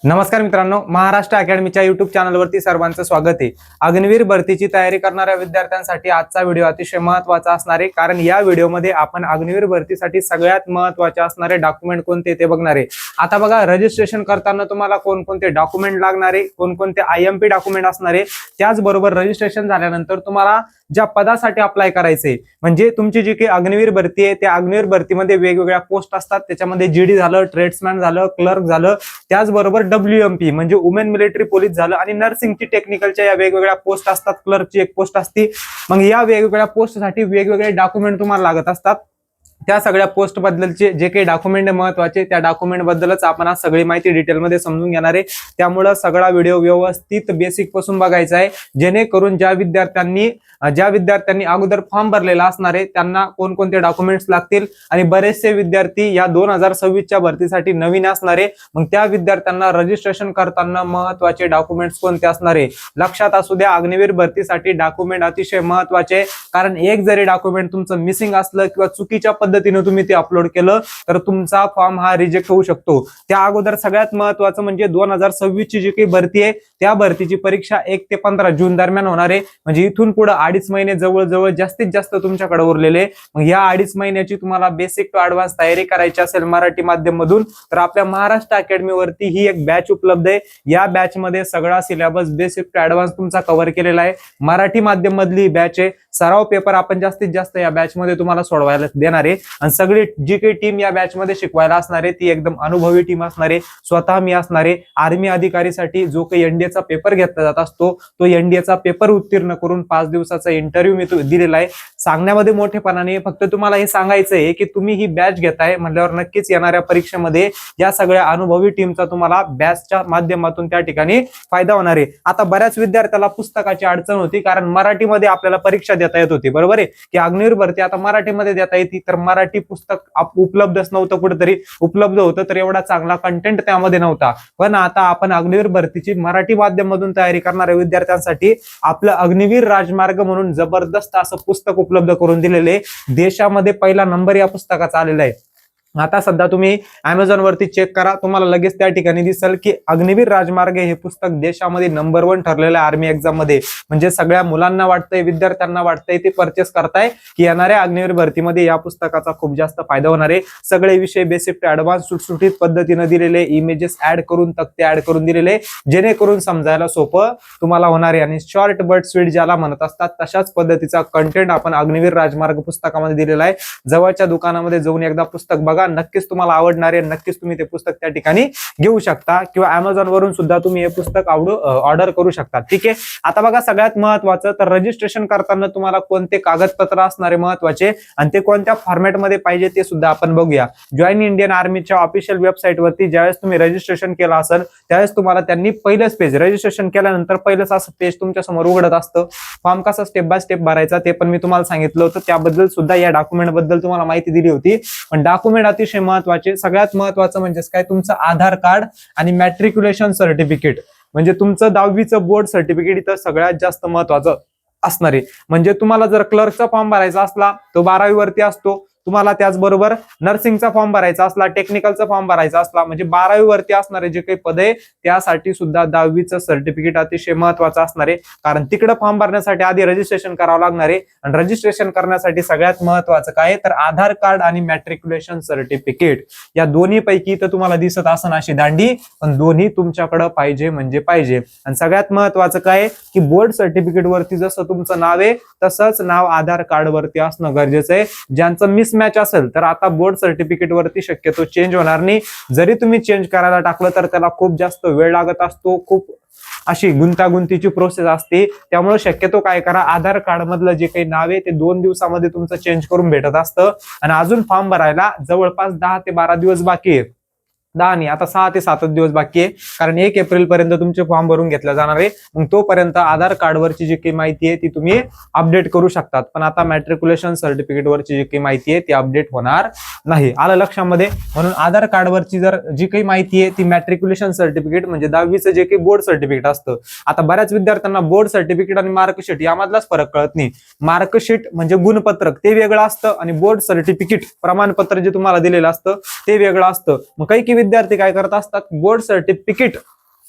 नमस्कार मित्रांनो, महाराष्ट्र अकॅडमीच्या युट्यूब चॅनलवरती सर्वांचं स्वागत आहे। अग्निवीर भरतीची तयारी करणाऱ्या विद्यार्थ्यांसाठी आजचा व्हिडिओ अतिशय महत्त्वाचा असणार आहे, कारण या व्हिडिओमध्ये आपण अग्निवीर भरतीसाठी सगळ्यात महत्त्वाचे असणारे डॉक्युमेंट कोणते ते बघणार आहे। आता बघा, रजिस्ट्रेशन करताना तुम्हाला कोणकोणते डॉक्युमेंट लागणार आहे, कोणकोणते IMP डॉक्युमेंट असणार आहे, त्याचबरोबर रजिस्ट्रेशन झाल्यानंतर तुम्हाला ज्या पदासाठी अप्लाय करायचे, म्हणजे तुमची जी काही अग्निवीर भरती आहे त्या अग्निवीर भरतीमध्ये वेगवेगळ्या पोस्ट असतात। त्याच्यामध्ये GD झालं, ट्रेड्समॅन झालं, क्लर्क झालं, त्याचबरोबर WMP म्हणजे वुमेन मिलिटरी पोलीस झालं आणि नर्सिंगची टेक्निकलच्या या वेगवेगळ्या पोस्ट असतात। क्लर्कची एक पोस्ट असते। मग या वेगवेगळ्या पोस्टसाठी वेगवेगळे डॉक्युमेंट तुम्हाला लागत असतात। त्या सगळ्या पोस्ट बद्दलचे जे काही डॉक्युमेंट महत्त्वाचे, त्या डॉक्युमेंट बद्दलच आपण आज सगळी माहिती डिटेलमध्ये समजून घेणार आहे। त्यामुळे सगळा व्हिडिओ व्यवस्थित बेसिक पासून बघायचा आहे, जेणेकरून ज्या विद्यार्थ्यांनी अगोदर फॉर्म भरलेला असणार आहे त्यांना कोणकोणते डॉक्युमेंट्स लागतील, आणि बरेचसे विद्यार्थी या 2026च्या भरतीसाठी नवीन असणार आहे, मग त्या विद्यार्थ्यांना रजिस्ट्रेशन करताना महत्त्वाचे डॉक्युमेंट्स कोणते असणार आहे लक्षात असू द्या। अग्निवीर भरतीसाठी डॉक्युमेंट अतिशय महत्त्वाचे, कारण एक जरी डॉक्युमेंट तुमचं मिसिंग असलं किंवा चुकीच्या पद्धतीने तुम्ही ते अपलोड केलं तर तुमचा फॉर्म हा रिजेक्ट होऊ शकतो। त्या अगोदर सगळ्यात महत्त्वाचं म्हणजे 2026ची जी काही भरती आहे त्या भरतीची परीक्षा 1 ते 15 जून दरम्यान होणार आहे, म्हणजे इथून पुढे 2.5 महिने जवळजवळ जास्तीत जास्त तुमच्याकडे उरलेले। मग या 2.5 महिन्याची तुम्हाला बेसिक टू ऍडव्हान्स तयारी करायची असेल मराठी माध्यम मधून, तर आपल्या महाराष्ट्र अकॅडमी वरती ही एक बॅच उपलब्ध आहे। या बॅच मध्ये सगळा सिलेबस बेसिक टू ऍडव्हान्स तुमचा कव्हर केलेला आहे। मराठी माध्यम मधली बॅच आहे। सराव पेपर आपण जास्तीत जास्त या बॅच मध्ये तुम्हाला सोडवायला देणार आहे, आणि सगळी जी काही टीम या बॅच मध्ये शिकवायला असणार आहे ती एकदम अनुभवी टीम असणार आहे। स्वतः मी असणार आहे। आर्मी अधिकारीसाठी जो काही NDA चा पेपर घेतला जात असतो तो NDA चा पेपर उत्तीर्ण करून 5 दिवसाचा इंटरव्ह्यू मी दिलेला आहे। सांगण्यामध्ये मोठेपणाने फक्त तुम्हाला हे सांगायचं आहे की तुम्ही ही बॅच घेताय म्हणल्यावर नक्कीच येणाऱ्या परीक्षेमध्ये या सगळ्या अनुभवी टीमचा तुम्हाला बॅचच्या माध्यमातून त्या ठिकाणी फायदा होणार आहे। आता बऱ्याच विद्यार्थ्याला पुस्तकाची अडचण होती, कारण मराठीमध्ये आपल्याला परीक्षा देता येत होती, बरोबर आहे की अग्निवीर भरती आता मराठीमध्ये देता येते, तर मराठी पुस्तक उपलब्धच नव्हतं, कुठेतरी उपलब्ध होतं तर एवढा चांगला कंटेंट त्यामध्ये नव्हता। पण आता आपण अग्निवीर भरतीची मराठी माध्यमातून तयारी करणाऱ्या विद्यार्थ्यांसाठी आपलं अग्निवीर राजमार्ग म्हणून जबरदस्त असं पुस्तक उपलब्ध करून दिलेले, देशामध्ये पहिला नंबर या पुस्तकाचा आलेला आहे। आता सध्या तुम्ही Amazon वरती चेक करा, तुम्हाला लगेच त्या ठिकाणी दिसेल की अग्निवीर राजमार्ग हे पुस्तक देशामध्ये नंबर 1 ठरलेलं आहे आर्मी एक्झाम मध्ये। म्हणजे सगळ्या मुलांना वाटतंय, विद्यार्थ्यांना वाटतंय ते परचेस करताय की येणाऱ्या अग्निवीर भरतीमध्ये या पुस्तकाचा खूप जास्त फायदा होणार आहे। सगळे विषय बेसिक टू ऍडव्हान्स सुटसुटीत पद्धतीने दिलेले, इमेजेस ऍड करून, तक्ते ऍड करून दिलेले, जेणेकरून समजायला सोपं तुम्हाला होणार आहे। आणि शॉर्ट बट स्वीट ज्याला म्हणत असतात तशाच पद्धतीचा कंटेंट आपण अग्निवीर राजमार्ग पुस्तकामध्ये दिलेला आहे। जवळच्या दुकानामध्ये जाऊन एकदा पुस्तक बघा, नक्कीच तुम्हाला आवडणार आहे। नक्कीच तुम्ही ते पुस्तक त्या ठिकाणी घेऊ शकता, किंवा Amazon वरून सुद्धा तुम्ही हे पुस्तक ऑर्डर करू शकता, ठीक आहे। आता बघा, सगळ्यात महत्त्वाचं तर रजिस्ट्रेशन करताना तुम्हाला कोणते कागदपत्र असणारे महत्त्वाचे आणि ते कोणत्या फॉर्मॅटमध्ये पाहिजे ते सुद्धा आपण बघूया। जॉईन इंडियन आर्मीच्या ऑफिशियल वेबसाईट वरती ज्यावेळेस तुम्ही रजिस्ट्रेशन केलं असेल त्यावेळेस तुम्हाला त्यांनी पहिलंच पेज, रजिस्ट्रेशन केल्यानंतर पहिलंच असं पेज तुमच्या समोर उघडत असतं। फॉर्म कसा स्टेप बाय स्टेप भरायचा ते पण मी तुम्हाला सांगितलं होतं, त्याबद्दल सुद्धा या डॉक्युमेंट बद्दल तुम्हाला माहिती दिली होती। पण डॉक्युमेंट अतिशय महत्त्वाचे, सगळ्यात महत्त्वाचं म्हणजे काय, तुमचं आधार कार्ड आणि मॅट्रिक्युलेशन सर्टिफिकेट, म्हणजे तुमचं 10वीचं बोर्ड सर्टिफिकेट इथं सगळ्यात जास्त महत्त्वाचं असणार आहे। म्हणजे तुम्हाला जर क्लर्कचा फॉर्म भरायचा असला तो 12वी वरती असतो, तुम्हाला त्याचबरोबर नर्सिंगचा फॉर्म भरायचा असला, टेक्निकलचा फॉर्म भरायचा असला, म्हणजे 12वी वरती असणारे जे काही पद आहे त्यासाठी सुद्धा 10वीचं सर्टिफिकेट अतिशय महत्त्वाचं असणार आहे, कारण तिकडे फॉर्म भरण्यासाठी आधी रजिस्ट्रेशन करावं लागणार आहे। आणि रजिस्ट्रेशन करण्यासाठी सगळ्यात महत्त्वाचं काय तर आधार कार्ड आणि मॅट्रिक्युलेशन सर्टिफिकेट, या दोन्ही पैकी तर तुम्हाला दिसत असन अशी दांडी, पण दोन्ही तुमच्याकडे पाहिजे म्हणजे पाहिजे। आणि सगळ्यात महत्त्वाचं काय की बोर्ड सर्टिफिकेट वरती जसं तुमचं नाव आहे तसंच नाव आधार कार्ड वरती असणं गरजेचं आहे। ज्यांचं मिसमॅच असेल तर आता बोर्ड सर्टिफिकेट वरती शक्यतो चेंज होणार नाही, जरी तुम्ही चेंज करायला टाकलं तर त्याला खूप जास्त वेळ लागत असतो, खूप अशी गुंतागुंतीची प्रोसेस असते। त्यामुळे शक्यतो काय करा, आधार कार्ड मधलं जे काही नाव आहे ते 2 दिवसामध्ये तुमचं चेंज करून भेटत असतं, आणि अजून फॉर्म भरायला जवळपास 10 ते 12 दिवस बाकी आहे। 10 नाही, आता 6 ते 7 दिवस बाकी आहे, कारण 1 एप्रिल पर्यंत तुमचे फॉर्म भरून घेतला जाणार आहे। मग तोपर्यंत आधार कार्ड वरची जी काही माहिती आहे ती तुम्ही अपडेट करू शकतात, पण आता मॅट्रिक्युलेशन सर्टिफिकेट वरची जी काही माहिती आहे ती अपडेट होणार नाही, आलं लक्षामध्ये। म्हणून आधार कार्ड वरची जर जी काही माहिती आहे ती मॅट्रिक्युलेशन सर्टिफिकेट म्हणजे 10वीचं जे काही बोर्ड सर्टिफिकेट असतं। आता बऱ्याच विद्यार्थ्यांना बोर्ड सर्टिफिकेट आणि मार्कशीट यामधलाच फरक कळत नाही। मार्कशीट म्हणजे गुणपत्रक ते वेगळं असतं, आणि बोर्ड सर्टिफिकेट प्रमाणपत्र जे तुम्हाला दिलेलं असतं ते वेगळं असतं। मग काही विद्यार्थी काय करत असतात, बोर्ड सर्टिफिकेट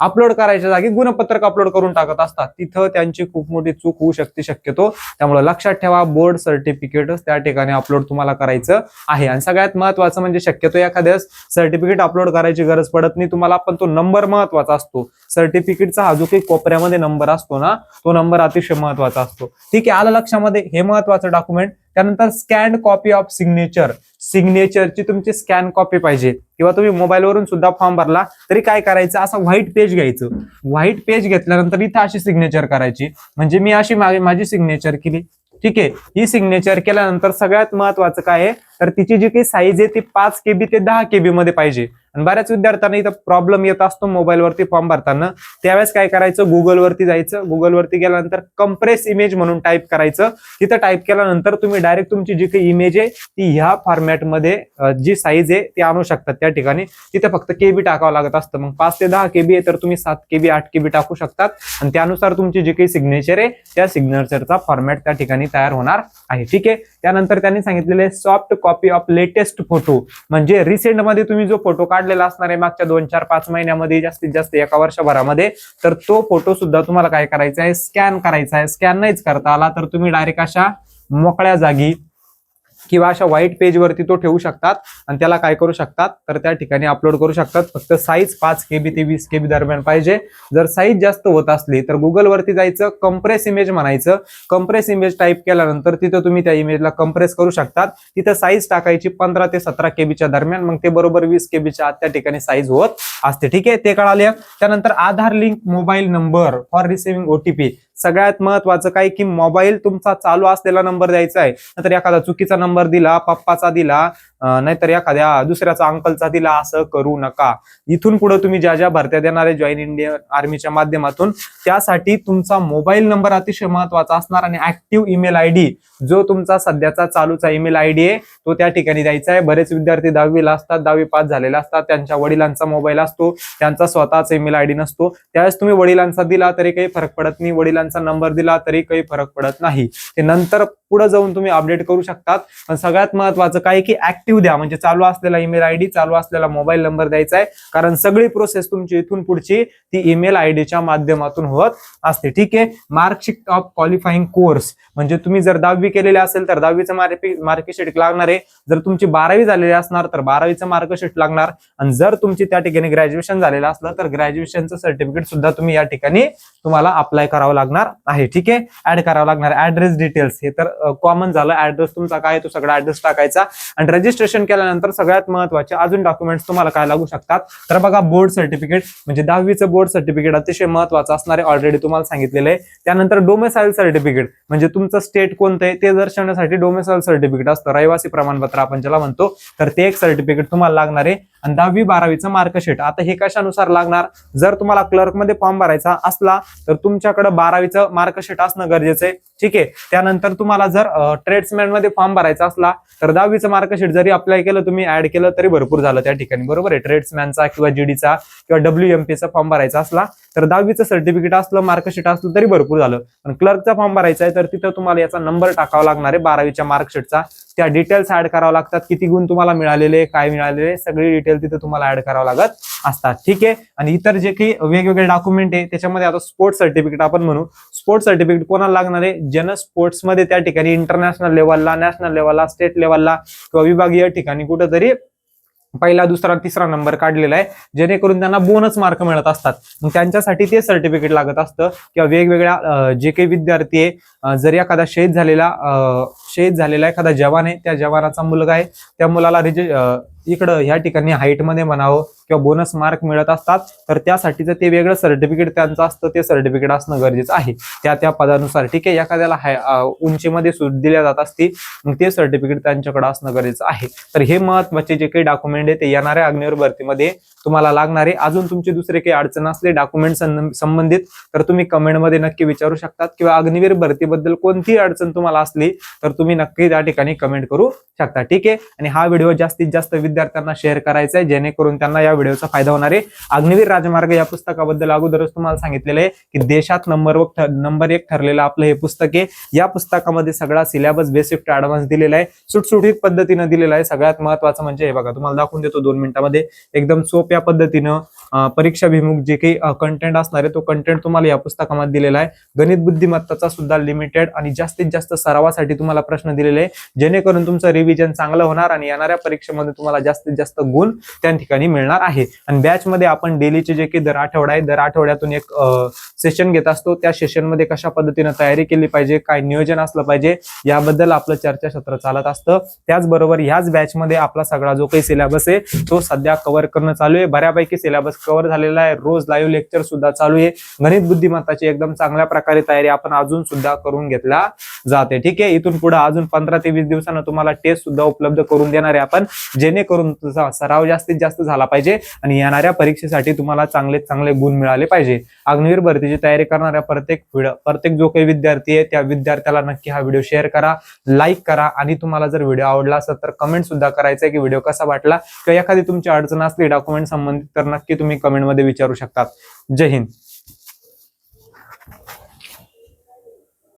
अपलोड करायच्या जागी गुणपत्रक अपलोड करून टाकत असतात. तिथं त्यांची खूप मोठी चूक होऊ शकते शक्यतो. त्यामुळे लक्षात ठेवा, बोर्ड सर्टिफिकेटच त्या ठिकाणी अपलोड तुम्हाला करायचं आहे. आणि सगळ्यात महत्वाचं म्हणजे शक्यतो एखाद्या सर्टिफिकेट अपलोड करायची गरज पडत नाही तुम्हाला, पण तो नंबर महत्वाचा असतो. सर्टिफिकेटचा हा जो काही कोपऱ्यामध्ये नंबर असतो ना, तो नंबर अतिशय महत्वाचा असतो. ठीक आहे, आलं लक्षामध्ये, हे महत्वाचं डॉक्युमेंट. त्यानंतर स्कॅन्ड कॉपी ऑफ सिग्नेचर, सिग्नेचरची तुमची स्कॅन कॉपी पाहिजे, किंवा तुम्ही मोबाईलवरून सुद्धा फॉर्म भरला तरी काय करायचं, असं व्हाईट पेज घ्यायचं. व्हाईट पेज घेतल्यानंतर इथं अशी सिग्नेचर करायची. म्हणजे मी अशी माझी सिग्नेचर केली. ठीक आहे, ही सिग्नेचर केल्यानंतर सगळ्यात महत्वाचं काय आहे, तर तिची जी काही साईज आहे ती 5 KB ते 10 KB मध्ये पाहिजे. आणि बऱ्याच विद्यार्थ्यांना इथं प्रॉब्लेम येत असतो मोबाईलवरती फॉर्म भरताना. त्यावेळेस काय करायचं, गुगलवरती जायचं. गुगलवरती गेल्यानंतर कंप्रेस इमेज म्हणून टाईप करायचं. तिथं टाईप केल्यानंतर तुम्ही डायरेक्ट तुमची जी काही इमेज आहे ती ह्या फॉर्मॅटमध्ये जी साईज आहे ती आणू शकतात. त्या ठिकाणी तिथे फक्त KB टाकावं लागत असतं. मग 5 ते 10 KB आहे तर तुम्ही 7 KB 8 KB टाकू शकतात. आणि त्यानुसार तुमची जी काही सिग्नेचर आहे त्या सिग्नेचरचा फॉर्मॅट त्या ठिकाणी तयार होणार आहे. ठीक आहे, त्यानंतर त्यांनी सांगितलेले soft copy of latest photo, म्हणजे रिसेंट मध्ये तुम्ही जो फोटो काढलेला असणार आहे मागच्या 2, 4, 5 महिन्यामध्ये, जास्तीत जास्त एका वर्षभरामध्ये, तर तो फोटो सुद्धा तुम्हाला काय करायचा आहे, स्कॅन करायचा आहे. स्कॅन नाहीच करता आला तर तुम्ही डायरेक्ट अशा मोकळ्या जागी किंवा अशा व्हाईट पेज वरती तो ठेवू शकतात आणि त्याला काय करू शकतात, तर त्या ठिकाणी अपलोड करू शकतात. फक्त साईज 5 KB ते 20 KB दरम्यान पाहिजे. जर साईज जास्त होत असली तर गुगल वरती जायचं, कंप्रेस इमेज म्हणायचं. कंप्रेस इमेज टाईप केल्यानंतर तिथं तुम्ही त्या इमेजला कंप्रेस करू शकतात. तिथं साईज टाकायची 15 ते 17 KBच्या दरम्यान, मग ते बरोबर 20 KBच्या आत त्या ठिकाणी साईज होत असते. ठीक आहे, ते कळाले. त्यानंतर Aadhaar link mobile number for receiving OTP. सगळ्यात महत्वाचं काय की मोबाईल तुमचा चालू असलेला नंबर द्यायचा आहे. नाहीतर एखादा चुकीचा नंबर दिला, पप्पाचा दिला, नाहीतर एखाद्या दुसऱ्याचा अंकलचा दिला, असं करू नका. इथून पुढे तुम्ही ज्या ज्या भरत्या देणार आहे जॉईन इंडियन आर्मीच्या माध्यमातून, त्यासाठी तुमचा मोबाईल नंबर अतिशय महत्वाचा असणार. आणि ऍक्टिव्ह ईमेल ID, जो तुमचा सध्याचा चालूचा ईमेल ID आहे तो त्या ठिकाणी द्यायचा आहे. बरेच विद्यार्थी 10वीला असतात, 10वी पास झालेला असतात, त्यांच्या वडिलांचा मोबाईल असतो, त्यांचा स्वतःचा ईमेल ID नसतो. त्यावेळेस तुम्ही वडिलांचा दिला तरी काही फरक पडत नाही, वडिलांचा नंबर दिला तरी काही फरक पडत नाही. ते नंतर पुढे जाऊन तुम्ही अपडेट करू शकतात. पण सगळ्यात महत्वाचं काय की ऍक्टिव्ह द्या, म्हणजे चालू असलेला ईमेल ID, चालू असलेला मोबाईल नंबर द्यायचा आहे. कारण सगळी प्रोसेस तुमची इथून पुढची ती ईमेल IDच्या माध्यमातून होत असते. ठीक आहे, मार्कशीट ऑफ क्वालिफाईंग कोर्स, म्हणजे तुम्ही जर 10वी केलेले असेल तर 10वीचं मार्कशीट लागणार आहे. जर तुमची 12वी झालेली असणार तर 12वीचं मार्कशीट लागणार. आणि जर तुमची त्या ठिकाणी ग्रॅज्युएशन झालेलं असलं तर ग्रॅज्युएशनचं सर्टिफिकेट सुद्धा तुम्ही या ठिकाणी तुम्हाला अप्लाय करावं लागणार आहे. ठीक आहे, ऍड करावं लागणार. ऍड्रेस डिटेल्स, हे तर कॉमन झालं. ऍड्रेस तुमचा काय तो सगळा ऍड्रेस टाकायचा. आणि रजिस्ट्रेशन केल्यानंतर सगळ्यात महत्वाचे अजून डॉक्युमेंट्स तुम्हाला काय लागू शकतात, तर बघा बोर्ड सर्टिफिकेट, म्हणजे 10वीचं बोर्ड सर्टिफिकेट अतिशय महत्वाचं असणार आहे, ऑलरेडी तुम्हाला सांगितलेलं आहे. त्यानंतर डोमेसाइल सर्टिफिकेट, म्हणजे तुमचं स्टेट कोणतं आहे ते दर्शवण्यासाठी डोमेसाइल सर्टिफिकेट असतं, रहिवासी प्रमाणपत्र आपण ज्याला म्हणतो, तर ते एक सर्टिफिकेट तुम्हाला लागणार आहे. आणि 10वी 12वीचं मार्कशीट, आता हे कशानुसार लागणार, जर तुम्हाला क्लर्क मध्ये फॉर्म भरायचा असला तर तुमच्याकडे 12वीचं मार्कशीट असणं गरजेचं आहे. ठीक आहे, त्यानंतर तुम्हाला जर ट्रेड्समॅन मध्ये फॉर्म भरायचा असला तर 10वीचं मार्कशीट जरी अप्लाय केलं, तुम्ही ऍड केलं तरी भरपूर झालं त्या ठिकाणी, बरोबर आहे. ट्रेड्समॅनचा किंवा GDचा किंवा WMPचा फॉर्म भरायचा असला तर 10वीचं सर्टिफिकेट असलं, मार्कशीट असलं तरी भरपूर झालं. पण क्लर्कचा फॉर्म भरायचा आहे तर तिथं तुम्हाला याचा नंबर टाकावा लागणार आहे 12वीच्या मार्कशीटचा. त्या डिटेल्स ऍड करावं लागतात, किती गुण तुम्हाला मिळालेले, काय मिळालेले, सगळी डिटेल तिथे तुम्हाला ऍड करावं लागत असतात. ठीक आहे, आणि इतर जे काही वेगवेगळे डॉक्युमेंट आहे त्याच्यामध्ये आता स्पोर्ट्स सर्टिफिकेट आपण म्हणू. स्पोर्ट्स सर्टिफिकेट कोणाला लागणार आहे, ज्यानं स्पोर्ट्स मध्ये त्या ठिकाणी इंटरनॅशनल लेवलला, नॅशनल लेवलला, स्टेट लेवलला किंवा विभागीय ठिकाणी कुठेतरी पहिला, दुसरा, तिसरा नंबर काढलेला आहे, जेणेकरून त्यांना बोनस मार्क मिळत असतात. मग त्यांच्यासाठी ते सर्टिफिकेट लागत असतं. किंवा वेगवेगळ्या जे काही विद्यार्थी आहे, जर एखादा शहीद झालेला एखादा जवान आहे, त्या जवानाचा मुलगा आहे, त्या मुलाला इकडं ह्या ठिकाणी हाईट मध्ये म्हणावं किंवा बोनस मार्क मिळत असतात, तर त्यासाठीचं ते वेगळं सर्टिफिकेट त्यांचं असतं, ते सर्टिफिकेट असणं गरजेचं आहे त्या पदानुसार. ठीक आहे, एखाद्याला उंचीमध्ये सूट दिल्या जात असती, मग ते सर्टिफिकेट त्यांच्याकडे असणं गरजेचं आहे. तर हे महत्वाचे जे काही डॉक्युमेंट आहे ते येणाऱ्या अग्निवीर भरतीमध्ये तुम्हाला लागणार आहे। अजून तुमची दुसरे काही अडचण असले डॉक्युमेंट संबंधित तर तुम्ही कमेंटमध्ये नक्की विचारू शकतात, किंवा अग्निवीर भरतीबद्दल कोणतीही अडचण तुम्हाला असली तर तुम्ही नक्की त्या ठिकाणी कमेंट करू शकता। ठीक आहे, आणि हा व्हिडिओ जास्तीत जास्त विद्यार्थ्यांना शेअर करायचा आहे, जेणेकरून त्यांना या व्हिडिओचा फायदा होणार आहे। अग्निवीर राजमार्ग या पुस्तकाबद्दल अगोदरच तुम्हाला सांगितलेलं आहे की देशात नंबर 1 ठरलेलं आपलं हे पुस्तक आहे। या पुस्तकामध्ये सगळा सिलेबस बेसिक टू ऍडव्हान्स दिलेला आहे, सुटसुटीत पद्धतीने दिलेला आहे। सगळ्यात महत्त्वाचं म्हणजे हे बघा, तुम्हाला दाखवून देतो 2 मिनिटांमध्ये, एकदम सोप्या पद्धतीनं परीक्षाभिमुख जे काही कंटेंट असणार आहे तो कंटेंट तुम्हाला या पुस्तकामध्ये दिलेला आहे। गणित बुद्धिमत्ताचा सुद्धा लिमिटेड आणि जास्तीत जास्त सरावासाठी तुम्हाला प्रश्न दिलेले आहे, जेणेकरून तुमचं रिव्हिजन चांगलं होणार आणि येणाऱ्या परीक्षेमध्ये तुम्हाला जास्तीत जास्त गुण त्या ठिकाणी मिळणार आहे। आणि बॅच मध्ये आपण डेलीचे जे काही दर आठवडा आहे, दर आठवड्यातून एक सेशन घेत असतो। त्या सेशन मध्ये कशा पद्धतीने तयारी केली पाहिजे, काय नियोजन असलं पाहिजे, याबद्दल आपलं चर्चासत्र चालत असतं। त्याचबरोबर ह्याच बॅच मध्ये आपला सगळा जो काही सिलेबस आहे तो सध्या कव्हर करणं चालू आहे। बऱ्यापैकी सिलेबस कव्हर झालेला आहे, रोज लाईव्ह लेक्चर सुद्धा चालू आहे। गणित बुद्धिमत्ताची एकदम चांगल्या प्रकारे तयारी आपण अजून सुद्धा करून घेतला जाते। ठीक आहे, इथून पुढे अजून 15 ते 20 दिवसांना तुम्हाला टेस्ट सुद्धा उपलब्ध करून देणार आहे आपण, जेणेकरून तुझा सराव जास्तीत जास्त झाला पाहिजे आणि येणाऱ्या परीक्षेसाठी तुम्हाला चांगले गुण मिळाले पाहिजे। अग्निवीर भरतीची तयारी करणाऱ्या प्रत्येक जो काही विद्यार्थी आहे त्या विद्यार्थ्याला नक्की हा व्हिडिओ शेअर करा, लाईक करा, आणि तुम्हाला जर व्हिडिओ आवडला असेल तर कमेंट सुद्धा करायचं आहे की व्हिडिओ कसा वाटला, किंवा एखादी तुमची अडचण असली डॉक्युमेंट संबंधित तर नक्की तुम्ही कमेंटमध्ये विचारू शकता। जय हिंद।